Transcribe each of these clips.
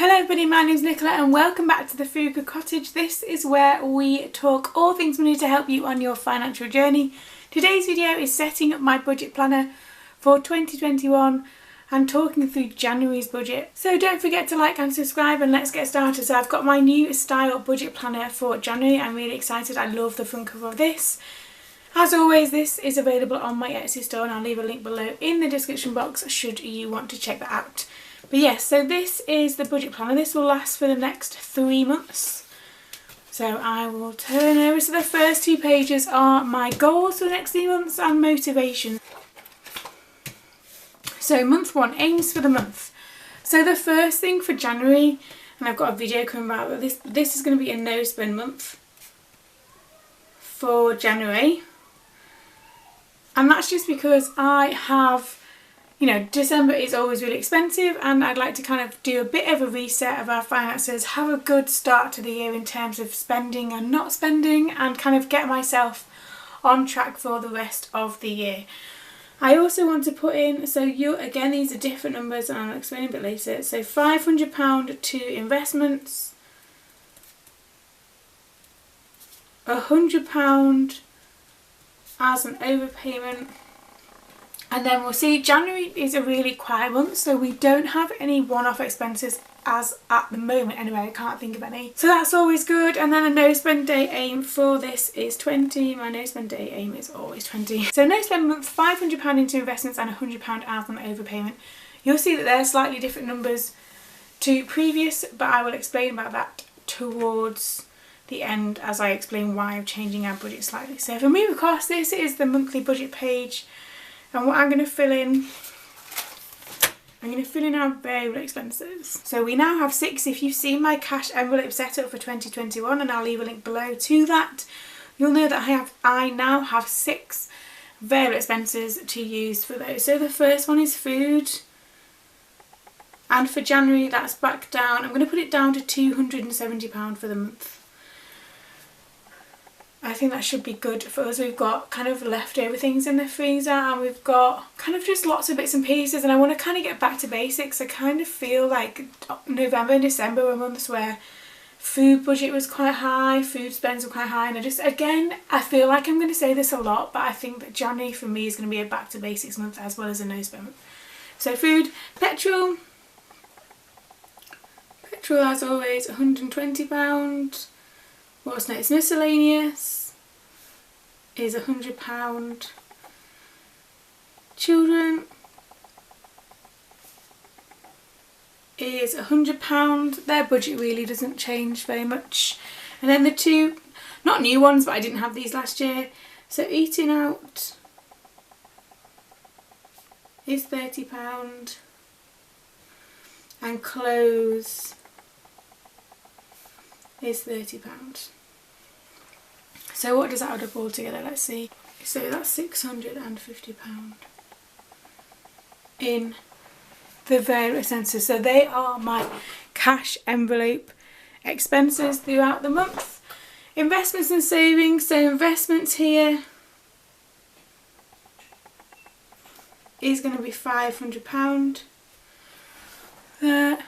Hello everybody, my name's Nicola and welcome back to the Frugal Cottage. This is where we talk all things money to help you on your financial journey. Today's video is setting up my budget planner for 2021 and talking through January's budget. So don't forget to like and subscribe and let's get started. So I've got my new style budget planner for January. I'm really excited. I love the front cover of this. As always, this is available on my Etsy store and I'll leave a link below in the description box should you want to check that out. But yes, so this is the budget planner. This will last for the next 3 months. So I will turn over. So the first 2 pages are my goals for the next 3 months and motivation. So month 1, aims for the month. So the first thing for January, and I've got a video coming out, but this is going to be a no spend month for January. And that's just because I have, December is always really expensive and I'd like to kind of do a bit of a reset of our finances, have a good start to the year in terms of spending and not spending, and kind of get myself on track for the rest of the year. I also want to put in, again, these are different numbers and I'll explain a bit later. So £500 to investments, £100 as an overpayment. And then we'll see, January is a really quiet month, so we don't have any one-off expenses as at the moment anyway. I can't think of any. So that's always good. And then a no spend day aim for this is 20. My no spend day aim is always 20. So no spend month, £500 into investments and £100 as an overpayment. You'll see that they're slightly different numbers to previous, but I will explain about that towards the end as I explain why I'm changing our budget slightly. So if I move across, this is the monthly budget page. And what I'm going to fill in, our variable expenses. So we now have 6. If you've seen my cash envelope set up for 2021, and I'll leave a link below to that, you'll know that I now have 6 variable expenses to use for those. So the first one is food. And for January, that's back down. I'm going to put it down to £270 for the month. I think that should be good for us. We've got kind of leftover things in the freezer and we've got kind of just lots of bits and pieces, and I want to kind of get back to basics. I kind of feel like November and December were months where food budget was quite high, food spends were quite high, and I feel like I'm going to say this a lot, but I think that January for me is going to be a back to basics month as well as a no spend month. So food, petrol as always £120. What's next? Miscellaneous is £100. Children is £100. Their budget really doesn't change very much. And then the 2, not new ones, but I didn't have these last year. So eating out is £30. And clothes is £30. So what does that add up all together? Let's see. So that's £650 in the various expenses. So they are my cash envelope expenses throughout the month. Investments and savings. So investments here is going to be £500 there.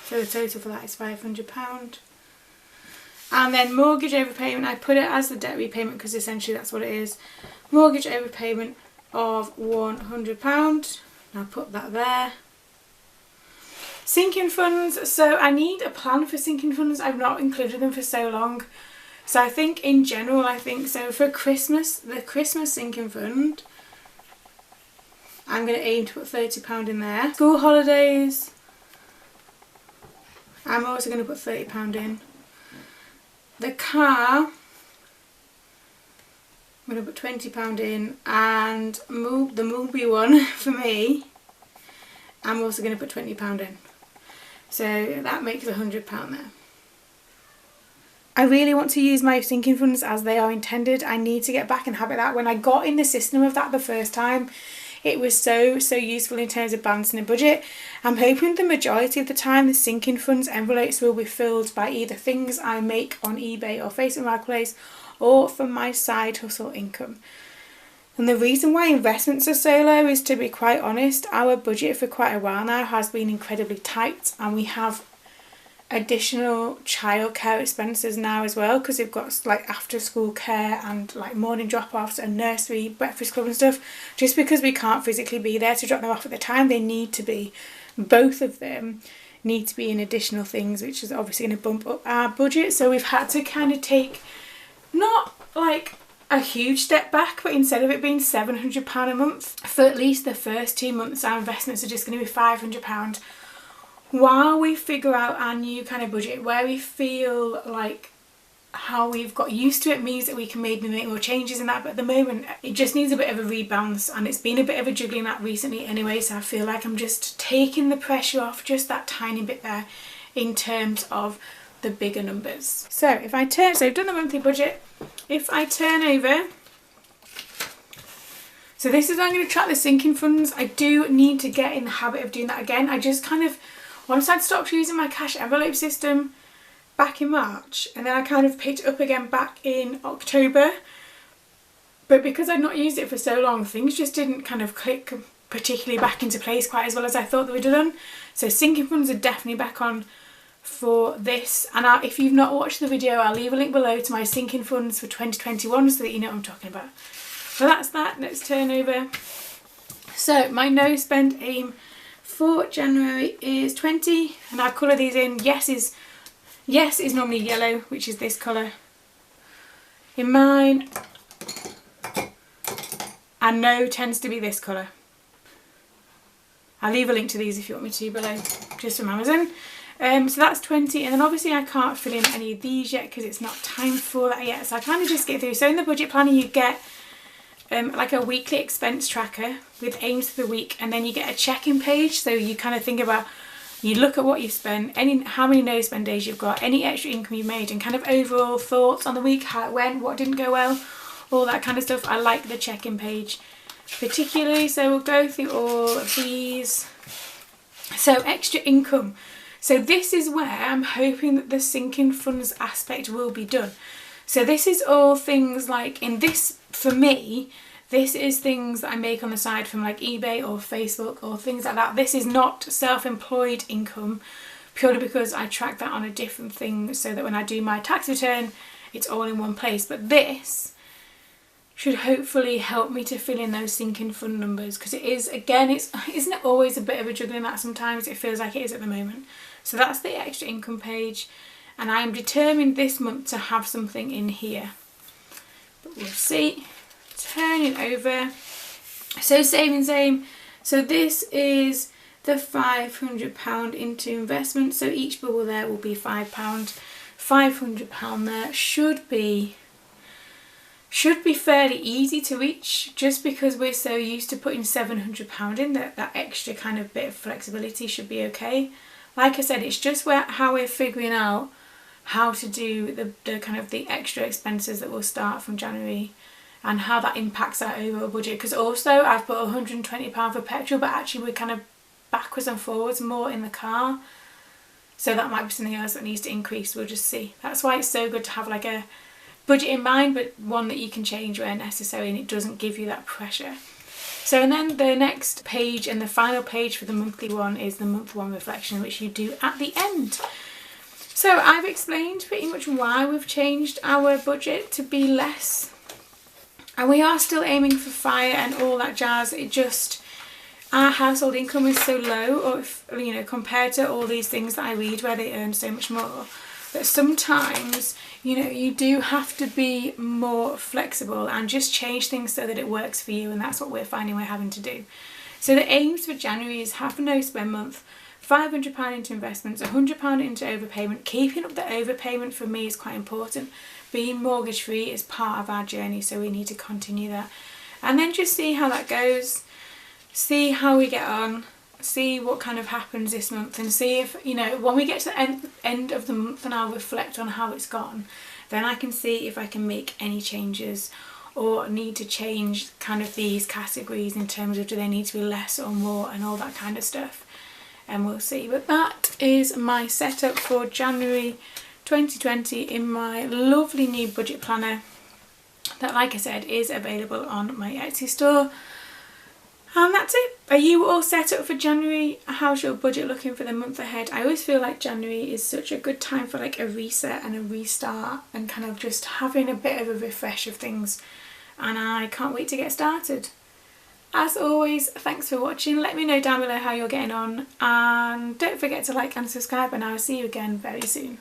So the total for that is £500. And then mortgage overpayment, I put it as the debt repayment because essentially that's what it is. Mortgage overpayment of £100. I'll put that there. Sinking funds, so I need a plan for sinking funds. I've not included them for so long. So I think in general, so for Christmas, the Christmas sinking fund, I'm going to aim to put £30 in there. School holidays, I'm also going to put £30 in. The car, I'm going to put £20 in, and the movie one for me, I'm also going to put £20 in. So that makes £100 there. I really want to use my sinking funds as they are intended. I need to get back and habit that. When I got in the system of that the first time, it was so useful in terms of balancing a budget. I'm hoping the majority of the time the sinking funds envelopes will be filled by either things I make on eBay or Facebook Marketplace or from my side hustle income. And the reason why investments are so low is, to be quite honest, our budget for quite a while now has been incredibly tight, and we have additional childcare expenses now as well, because we've got like after school care and like morning drop-offs and nursery, breakfast club and stuff. Just because we can't physically be there to drop them off at the time they need to be, both of them need to be in additional things, which is obviously going to bump up our budget. So we've had to kind of take not like a huge step back, but instead of it being £700 a month for at least the first 2 months, our investments are just going to be £500 while we figure out our new kind of budget, where we feel like how we've got used to it means that we can maybe make more changes in that. But at the moment it just needs a bit of a rebalance, and it's been a bit of a juggling act recently anyway, so I feel like I'm just taking the pressure off just that tiny bit there in terms of the bigger numbers. So if I turn, so I've done the monthly budget, if I turn over, so this is how I'm going to track the sinking funds. I do need to get in the habit of doing that again. I just kind of, once I'd stopped using my cash envelope system back in March, and then I kind of picked it up again back in October, but because I'd not used it for so long, things just didn't kind of click particularly back into place quite as well as I thought they would have done. So sinking funds are definitely back on for this, and if you've not watched the video, I'll leave a link below to my sinking funds for 2021 so that you know what I'm talking about. So that's that. Let's turn over. So my no spend aim for January is 20, and I colour these in. Yes is normally yellow, which is this colour in mine, and no tends to be this colour. I'll leave a link to these if you want me to below, just from Amazon. So that's 20, and then obviously I can't fill in any of these yet because it's not time for that yet, so I kind of just get through. So in the budget planner you get like a weekly expense tracker with aims for the week, and then you get a check-in page, so you kind of think about, you look at what you've spent, how many no spend days you've got, any extra income you've made, and kind of overall thoughts on the week, how it went, what didn't go well, all that kind of stuff. I like the check-in page particularly, so we'll go through all of these. So extra income. So this is where I'm hoping that the sinking funds aspect will be done. So this is all things like, in this, for me, this is things that I make on the side from like eBay or Facebook or things like that. This is not self-employed income, purely because I track that on a different thing so that when I do my tax return, it's all in one place. But this should hopefully help me to fill in those sinking fund numbers, because it is, again, isn't it always a bit of a juggling act sometimes? It feels like it is at the moment. So that's the extra income page, and I am determined this month to have something in here, but we'll see. Turn it over. So savings aim, so this is the £500 into investment, so each bubble there will be £5. £500 there should be fairly easy to reach, just because we're so used to putting £700 in, that extra kind of bit of flexibility should be okay. Like I said, it's just how we're figuring out how to do the kind of the extra expenses that will start from January, and how that impacts our overall budget. Because also I've put £120 for petrol, but actually we're kind of backwards and forwards more in the car, so that might be something else that needs to increase. We'll just see. That's why it's so good to have like a budget in mind, but one that you can change where necessary, and it doesn't give you that pressure. So, and then the next page and the final page for the monthly one is the month one reflection, which you do at the end. So I've explained pretty much why we've changed our budget to be less, and we are still aiming for fire and all that jazz. It just, our household income is so low, or if, you know, compared to all these things that I read where they earn so much more, that sometimes, you know, you do have to be more flexible and just change things so that it works for you, and that's what we're finding we're having to do. So the aims for January is half a no spend month, £500 into investments, £100 into overpayment. Keeping up the overpayment for me is quite important. Being mortgage free is part of our journey, so we need to continue that. And then just see how that goes, see how we get on, see what kind of happens this month, and see if, you know, when we get to the end of the month and I'll reflect on how it's gone, then I can see if I can make any changes or need to change kind of these categories in terms of do they need to be less or more and all that kind of stuff, and we'll see. But that is my setup for January 2020 in my lovely new budget planner that, like I said, is available on my Etsy store. And that's it. Are you all set up for January? How's your budget looking for the month ahead? I always feel like January is such a good time for like a reset and a restart and kind of just having a bit of a refresh of things, and I can't wait to get started. As always, thanks for watching. Let me know down below how you're getting on, and don't forget to like and subscribe, and I will see you again very soon.